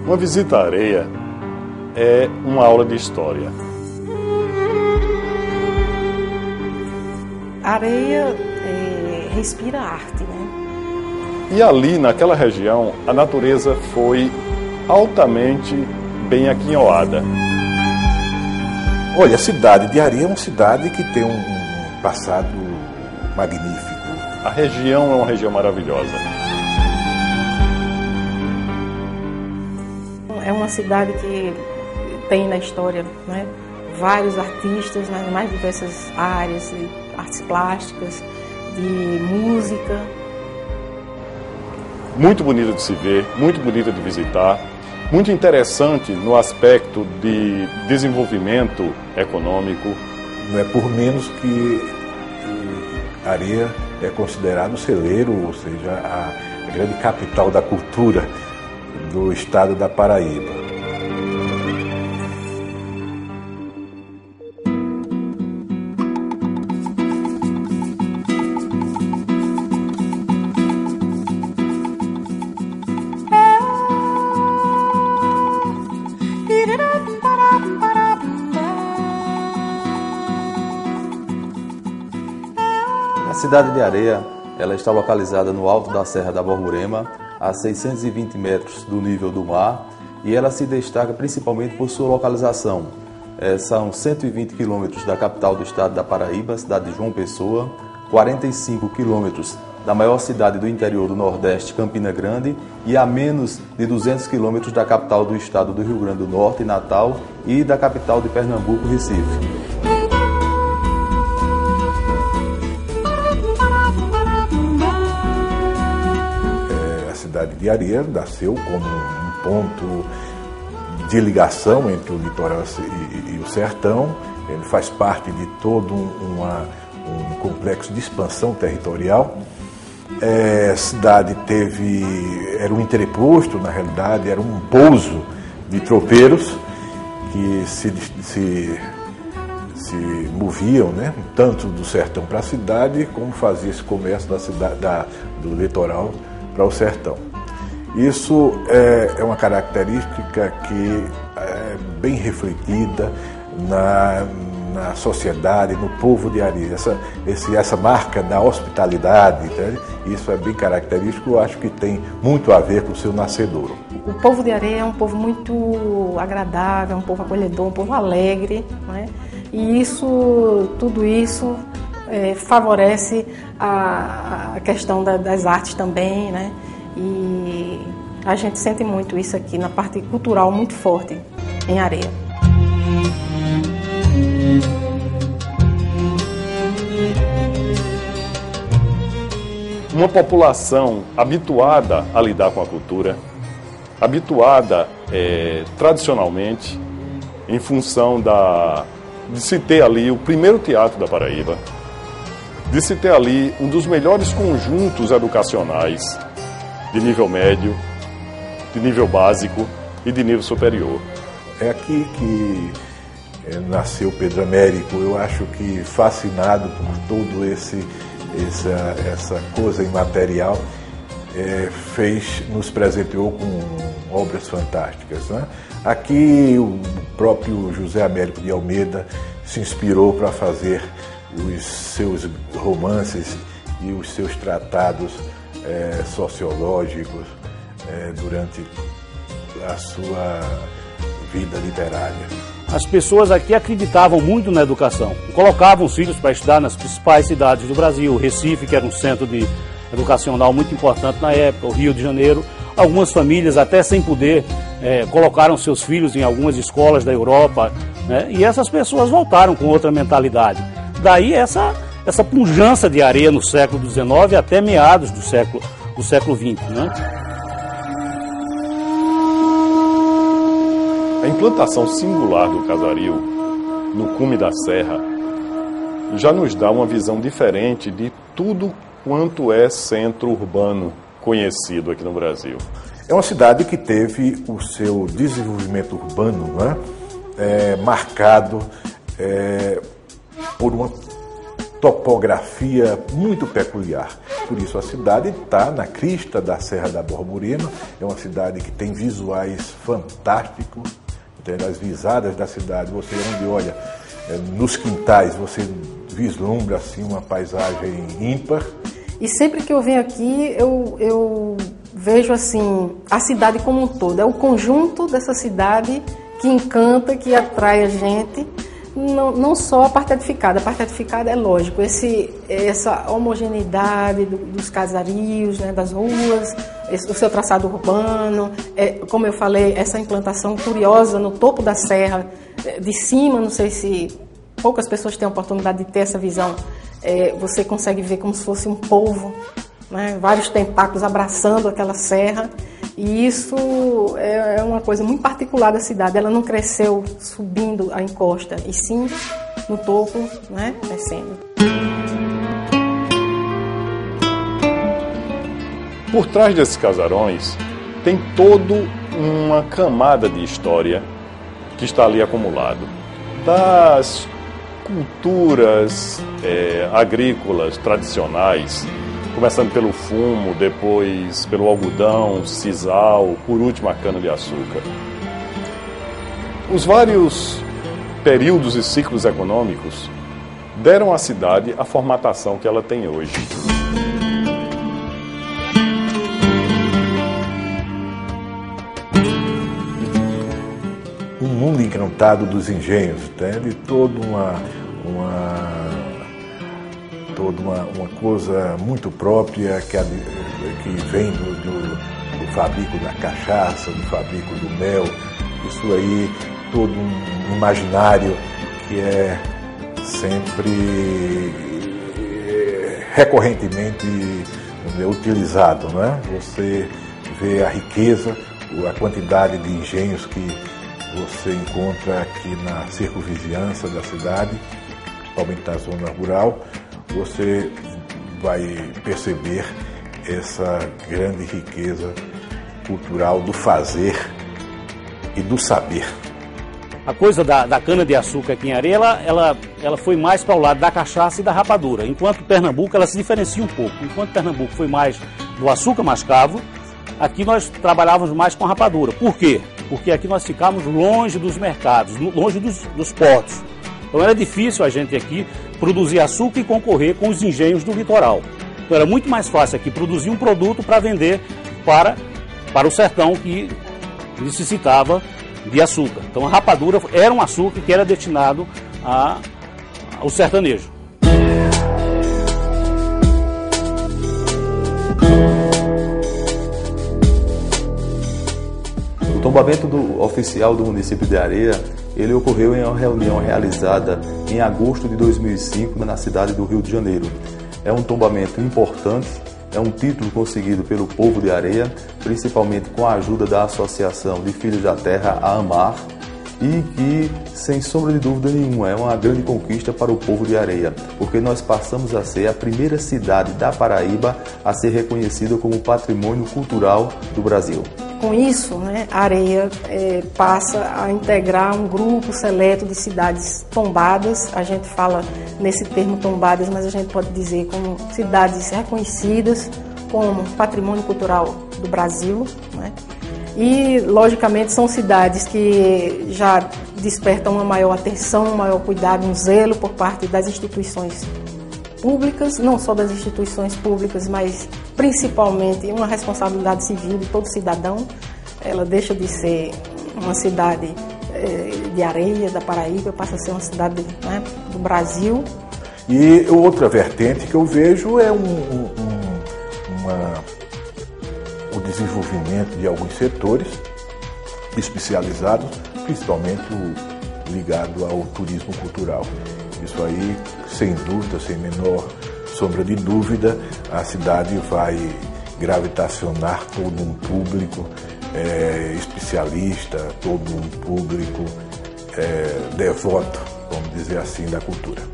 Uma visita à areia é uma aula de história. A areia respira arte, né? E ali, naquela região, a natureza foi altamente bem aquinhoada. Olha, a cidade de Areia é uma cidade que tem um passado magnífico. A região é uma região maravilhosa. É uma cidade que tem na história, né, vários artistas, né, em mais diversas áreas, de artes plásticas, de música. Muito bonita de se ver, muito bonita de visitar, muito interessante no aspecto de desenvolvimento econômico. Não é por menos que Areia é considerado o celeiro, ou seja, a grande capital da cultura do estado da Paraíba. A cidade de Areia, ela está localizada no alto da Serra da Borborema, a 620 metros do nível do mar, e ela se destaca principalmente por sua localização. São 120 quilômetros da capital do estado da Paraíba, cidade de João Pessoa, 45 quilômetros da maior cidade do interior do Nordeste, Campina Grande, e a menos de 200 quilômetros da capital do estado do Rio Grande do Norte, Natal, e da capital de Pernambuco, Recife. A cidade de Areia nasceu como um ponto de ligação entre o litoral e o sertão. Ele faz parte de todo um complexo de expansão territorial. A cidade era um entreposto, na realidade, era um pouso de tropeiros que se moviam, né, tanto do sertão para a cidade, como fazia esse comércio do litoral para o sertão. Isso é uma característica que é bem refletida na sociedade, no povo de Areia. Essa marca da hospitalidade, né? Isso é bem característico, eu acho que tem muito a ver com o seu nascedouro. O povo de Areia é um povo muito agradável, um povo acolhedor, um povo alegre, né? E tudo isso favorece a questão das artes também, né? E a gente sente muito isso aqui na parte cultural muito forte em Areia. Uma população habituada a lidar com a cultura, habituada tradicionalmente, em função de se ter ali o primeiro teatro da Paraíba, de se ter ali um dos melhores conjuntos educacionais de nível médio, de nível básico e de nível superior. É aqui que nasceu Pedro Américo, eu acho que fascinado por todo essa coisa imaterial, nos presenteou com obras fantásticas, né? Aqui o próprio José Américo de Almeida se inspirou para fazer os seus romances e os seus tratados sociológicos durante a sua vida literária. As pessoas aqui acreditavam muito na educação, colocavam os filhos para estudar nas principais cidades do Brasil, Recife, que era um centro educacional muito importante na época, o Rio de Janeiro. Algumas famílias, até sem poder, colocaram seus filhos em algumas escolas da Europa, né? E essas pessoas voltaram com outra mentalidade. Daí essa pujança de Areia no século XIX até meados do século XX, né? A implantação singular do Casaril, no cume da serra, já nos dá uma visão diferente de tudo quanto é centro urbano conhecido aqui no Brasil. É uma cidade que teve o seu desenvolvimento urbano, né, marcado por uma topografia muito peculiar. por isso a cidade está na crista da Serra da Borborema, é uma cidade que tem visuais fantásticos, entende? As visadas da cidade, você onde olha, nos quintais, você vislumbra assim uma paisagem ímpar. E sempre que eu venho aqui, eu vejo assim a cidade como um todo. É o conjunto dessa cidade que encanta, que atrai a gente. Não só a parte edificada. A parte edificada é lógico, essa homogeneidade dos casarios, né, das ruas, o seu traçado urbano, como eu falei, essa implantação curiosa no topo da serra, de cima, não sei se poucas pessoas têm a oportunidade de ter essa visão, você consegue ver como se fosse um polvo, né, vários tentáculos abraçando aquela serra. E isso é uma coisa muito particular da cidade. Ela não cresceu subindo a encosta, e sim no topo, né, descendo. Por trás desses casarões tem toda uma camada de história que está ali acumulado. Das culturas agrícolas tradicionais, começando pelo fumo, depois pelo algodão, sisal, por último a cana-de-açúcar. Os vários períodos e ciclos econômicos deram à cidade a formatação que ela tem hoje. Um mundo encantado dos engenhos, de toda uma coisa muito própria que vem do fabrico da cachaça, do fabrico do mel. Isso aí, todo um imaginário que é sempre recorrentemente utilizado, não é? Você vê a riqueza, a quantidade de engenhos que você encontra aqui na circunvizinhança da cidade, principalmente na zona rural. Você vai perceber essa grande riqueza cultural do fazer e do saber. A coisa da cana-de-açúcar aqui em Areia, ela foi mais para o lado da cachaça e da rapadura, enquanto Pernambuco ela se diferencia um pouco. Enquanto Pernambuco foi mais do açúcar mascavo, aqui nós trabalhávamos mais com a rapadura. Por quê? Porque aqui nós ficávamos longe dos mercados, longe dos portos. Então era difícil a gente aqui produzir açúcar e concorrer com os engenhos do litoral. Então era muito mais fácil aqui produzir um produto para vender para o sertão que necessitava de açúcar. Então a rapadura era um açúcar que era destinado ao sertanejo. O tombamento oficial do município de Areia, ele ocorreu em uma reunião realizada em agosto de 2005 na cidade do Rio de Janeiro. É um tombamento importante, é um título conseguido pelo povo de Areia, principalmente com a ajuda da Associação de Filhos da Terra, a AMAR, e que, sem sombra de dúvida nenhuma, é uma grande conquista para o povo de Areia, porque nós passamos a ser a primeira cidade da Paraíba a ser reconhecida como patrimônio cultural do Brasil. Com isso, né, a Areia passa a integrar um grupo seleto de cidades tombadas. A gente fala nesse termo tombadas, mas a gente pode dizer como cidades reconhecidas como patrimônio cultural do Brasil, né? E, logicamente, são cidades que já despertam uma maior atenção, um maior cuidado, um zelo por parte das instituições públicas, não só das instituições públicas, mas principalmente uma responsabilidade civil de todo cidadão. Ela deixa de ser uma cidade de Areia, da Paraíba, passa a ser uma cidade, né, do Brasil. E outra vertente que eu vejo é o desenvolvimento de alguns setores especializados, principalmente ligado ao turismo cultural. Isso aí, sem dúvida, sem menor sombra de dúvida, a cidade vai gravitacionar todo um público especialista, todo um público devoto, vamos dizer assim, da cultura.